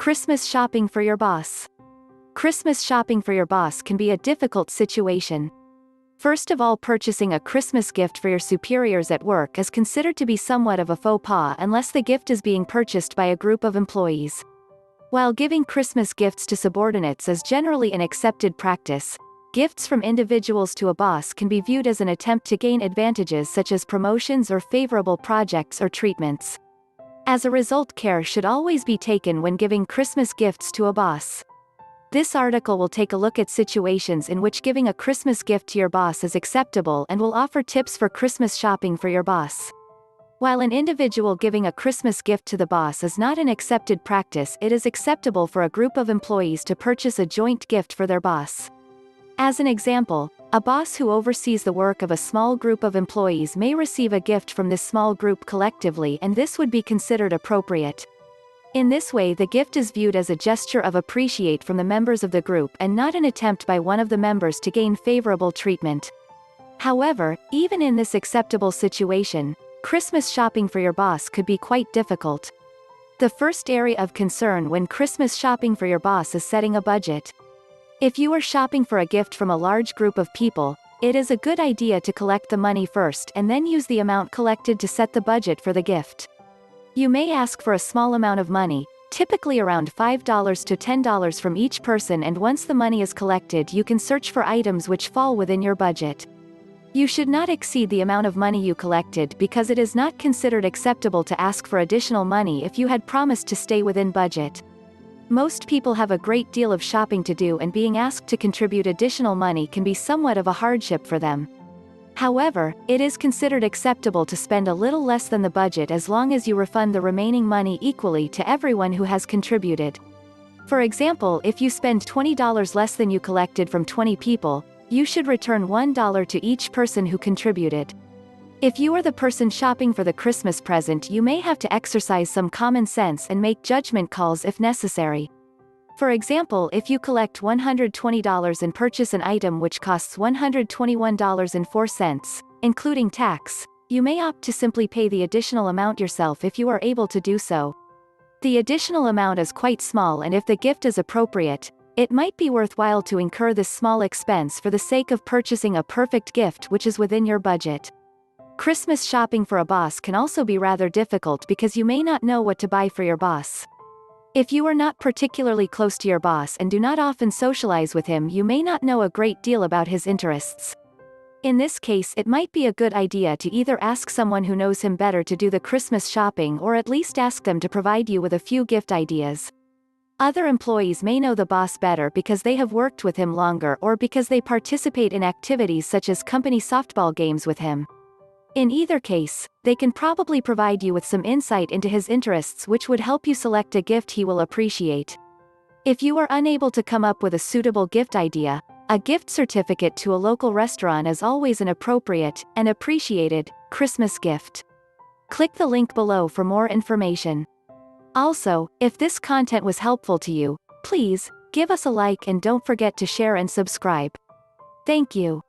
Christmas shopping for your boss. Christmas shopping for your boss can be a difficult situation. First of all, purchasing a Christmas gift for your superiors at work is considered to be somewhat of a faux pas unless the gift is being purchased by a group of employees. While giving Christmas gifts to subordinates is generally an accepted practice, gifts from individuals to a boss can be viewed as an attempt to gain advantages such as promotions or favorable projects or treatments. As a result, care should always be taken when giving Christmas gifts to a boss. This article will take a look at situations in which giving a Christmas gift to your boss is acceptable and will offer tips for Christmas shopping for your boss. While an individual giving a Christmas gift to the boss is not an accepted practice, it is acceptable for a group of employees to purchase a joint gift for their boss. As an example, a boss who oversees the work of a small group of employees may receive a gift from this small group collectively, and this would be considered appropriate. In this way, the gift is viewed as a gesture of appreciation from the members of the group and not an attempt by one of the members to gain favorable treatment. However, even in this acceptable situation, Christmas shopping for your boss could be quite difficult. The first area of concern when Christmas shopping for your boss is setting a budget. If you are shopping for a gift from a large group of people, it is a good idea to collect the money first and then use the amount collected to set the budget for the gift. You may ask for a small amount of money, typically around $5 to $10 from each person, and once the money is collected, you can search for items which fall within your budget. You should not exceed the amount of money you collected because it is not considered acceptable to ask for additional money if you had promised to stay within budget. Most people have a great deal of shopping to do, and being asked to contribute additional money can be somewhat of a hardship for them. However, it is considered acceptable to spend a little less than the budget as long as you refund the remaining money equally to everyone who has contributed. For example, if you spend $20 less than you collected from 20 people, you should return $1 to each person who contributed. If you are the person shopping for the Christmas present, you may have to exercise some common sense and make judgment calls if necessary. For example, if you collect $120 and purchase an item which costs $121.04, including tax, you may opt to simply pay the additional amount yourself if you are able to do so. The additional amount is quite small, and if the gift is appropriate, it might be worthwhile to incur this small expense for the sake of purchasing a perfect gift which is within your budget. Christmas shopping for a boss can also be rather difficult because you may not know what to buy for your boss. If you are not particularly close to your boss and do not often socialize with him, you may not know a great deal about his interests. In this case, it might be a good idea to either ask someone who knows him better to do the Christmas shopping, or at least ask them to provide you with a few gift ideas. Other employees may know the boss better because they have worked with him longer, or because they participate in activities such as company softball games with him. In either case, they can probably provide you with some insight into his interests which would help you select a gift he will appreciate. If you are unable to come up with a suitable gift idea, a gift certificate to a local restaurant is always an appropriate and appreciated Christmas gift. Click the link below for more information. Also, if this content was helpful to you, please give us a like and don't forget to share and subscribe. Thank you.